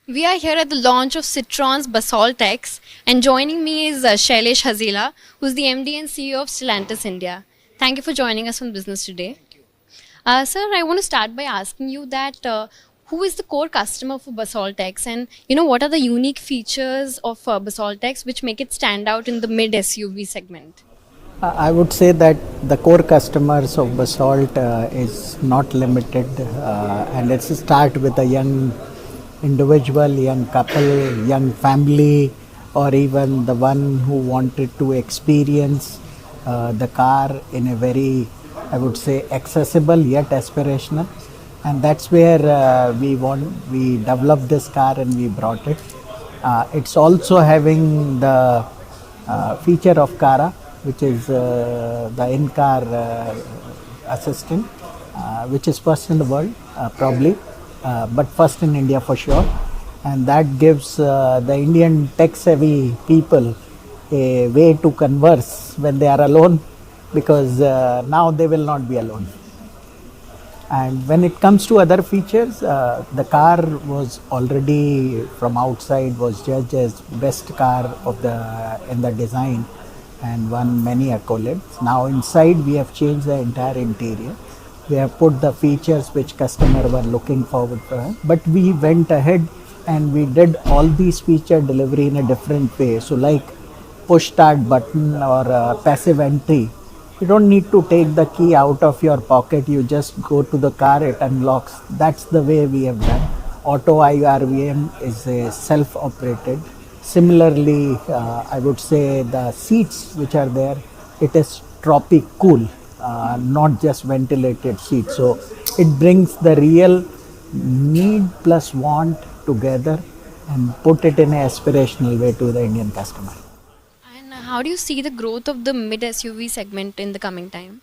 We are here at the launch of Citroën's Basalt X, and joining me is Shailesh Hazela, who's the MD and CEO of Stellantis India. Thank you for joining us on Business Today. Sir, I want to start by asking you that who is the core customer for Basalt X, and what are the unique features of Basalt X which make it stand out in the mid SUV segment? I would say that the core customers of Basalt is not limited, and let's start with a young individual, young couple, young family, or even the one who wanted to experience the car in a very, I would say, accessible yet aspirational. And that's where we developed this car and we brought it. It's also having the feature of Cara, which is the in-car assistant, which is first in the world, probably, but first in India for sure. And that gives the Indian tech-savvy people a way to converse when they are alone, because now they will not be alone. And when it comes to other features, the car was already from outside was judged as best car of in the design and won many accolades. Now inside we have changed the entire interior. We have put the features which customer were looking forward for, but we went ahead and we did all these feature delivery in a different way. So like push start button or passive entry, you don't need to take the key out of your pocket. You just go to the car, it unlocks. That's the way we have done. Auto IRVM is a self-operated. Similarly, I would say the seats which are there, it is tropic cool, not just ventilated seats. So it brings the real need plus want together and put it in an aspirational way to the Indian customer. And how do you see the growth of the mid SUV segment in the coming time?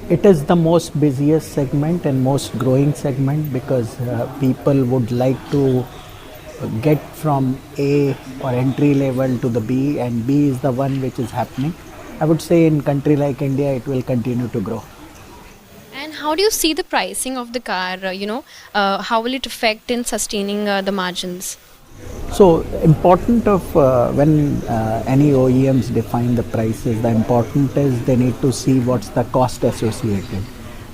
It is the most busiest segment and most growing segment because people would like to get from A or entry level to the B, and B is the one which is happening. I would say in country like India it will continue to grow. And how do you see the pricing of the car? How will it affect in sustaining the margins? So important of when any OEMs define the prices, the important is they need to see what's the cost associated.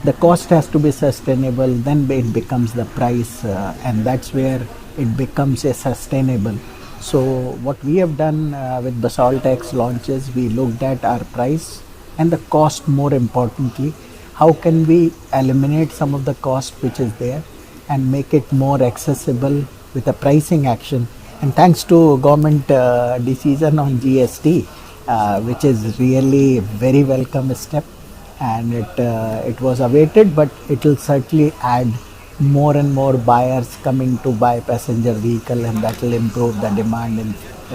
The cost has to be sustainable, then it becomes the price, and that's where it becomes a sustainable. So what we have done with Basalt X launches, we looked at our price and the cost. More importantly, how can we eliminate some of the cost which is there and make it more accessible with a pricing action. And thanks to government decision on GST, which is really very welcome step, and it was awaited, but it will certainly add more and more buyers coming to buy passenger vehicle, and that will improve the demand in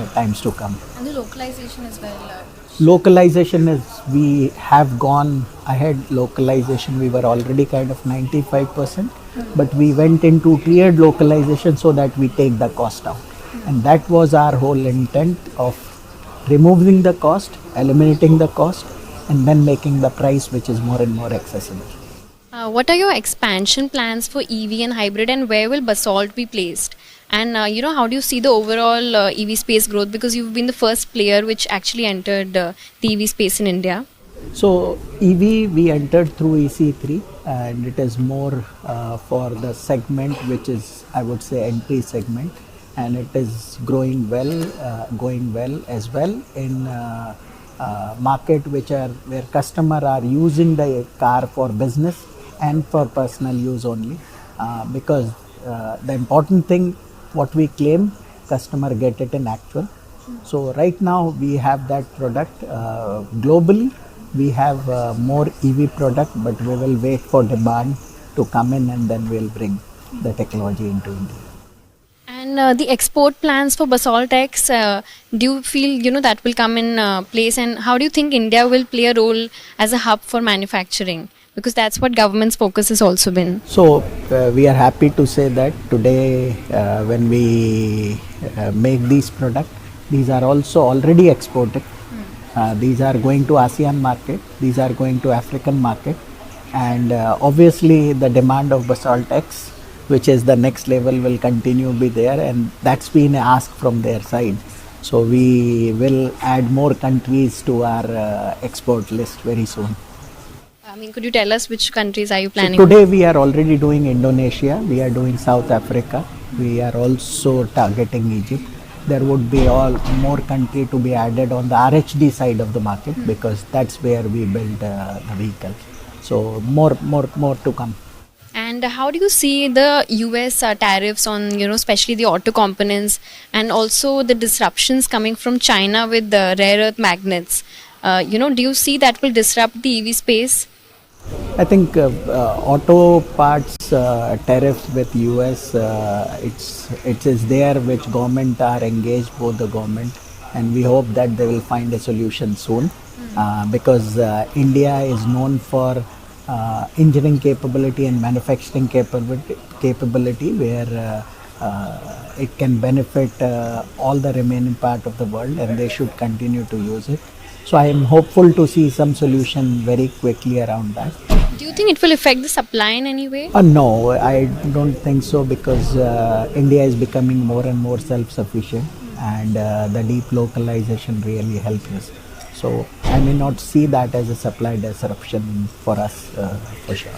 times to come. And the localization as well. Localization is, we have gone ahead. Localization, we were already kind of 95%, but we went into tiered localization so that we take the cost down. And that was our whole intent of removing the cost, eliminating the cost, and then making the price which is more and more accessible. What are your expansion plans for EV and hybrid, and where will Basalt be placed? And how do you see the overall EV space growth, because you've been the first player which actually entered the EV space in India? So EV we entered through EC3, and it is more for the segment which is, I would say, entry segment, and it is growing well, going well as well in market where customer are using the car for business and for personal use only, because the important thing, what we claim, customer get it in actual. So right now we have that product. Globally we have more EV product, but we will wait for demand to come in and then we'll bring the technology into India. And the export plans for Basalt X, do you feel that will come in place, and how do you think India will play a role as a hub for manufacturing? Because that's what government's focus has also been. So we are happy to say that today when we make these products, these are also already exported. These are going to ASEAN market, these are going to African market, and obviously the demand of Basalt X which is the next level, will continue be there, and that's been asked from their side. So we will add more countries to our export list very soon. I mean, could you tell us which countries are you So planning? today we are already doing Indonesia, we are doing South Africa, we are also targeting Egypt. There would be all more country to be added on the RHD side of the market, because that's where we build the vehicle. So more to come. And how do you see the US tariffs on, especially the auto components, and also the disruptions coming from China with the rare earth magnets? Do you see that will disrupt the EV space? I think auto parts tariffs with US, it is there which government are engaged, both the government, and we hope that they will find a solution soon, because India is known for engineering capability and manufacturing capability where it can benefit all the remaining part of the world, and they should continue to use it. So I am hopeful to see some solution very quickly around that. Do you think it will affect the supply in any way? No, I don't think so, because India is becoming more and more self-sufficient, and the deep localization really helps us. So I may not see that as a supply disruption for us, for sure.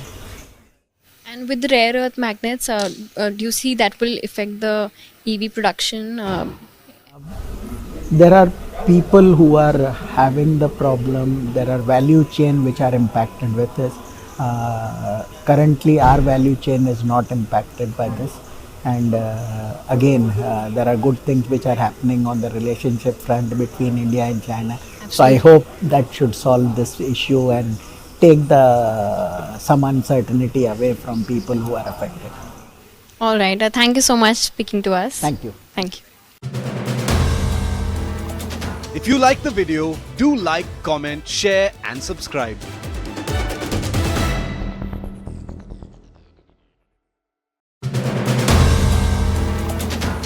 And with the rare earth magnets, do you see that will affect the EV production? There are people who are having the problem. There are value chain which are impacted with this. Currently our value chain is not impacted by this, and again there are good things which are happening on the relationship front between India and China. So I hope that should solve this issue and take some uncertainty away from people who are affected. All right. Thank you so much speaking to us. Thank you. Thank you. If you like the video, do like, comment, share and subscribe.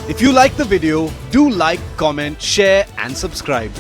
If you like the video, do like, comment, share and subscribe.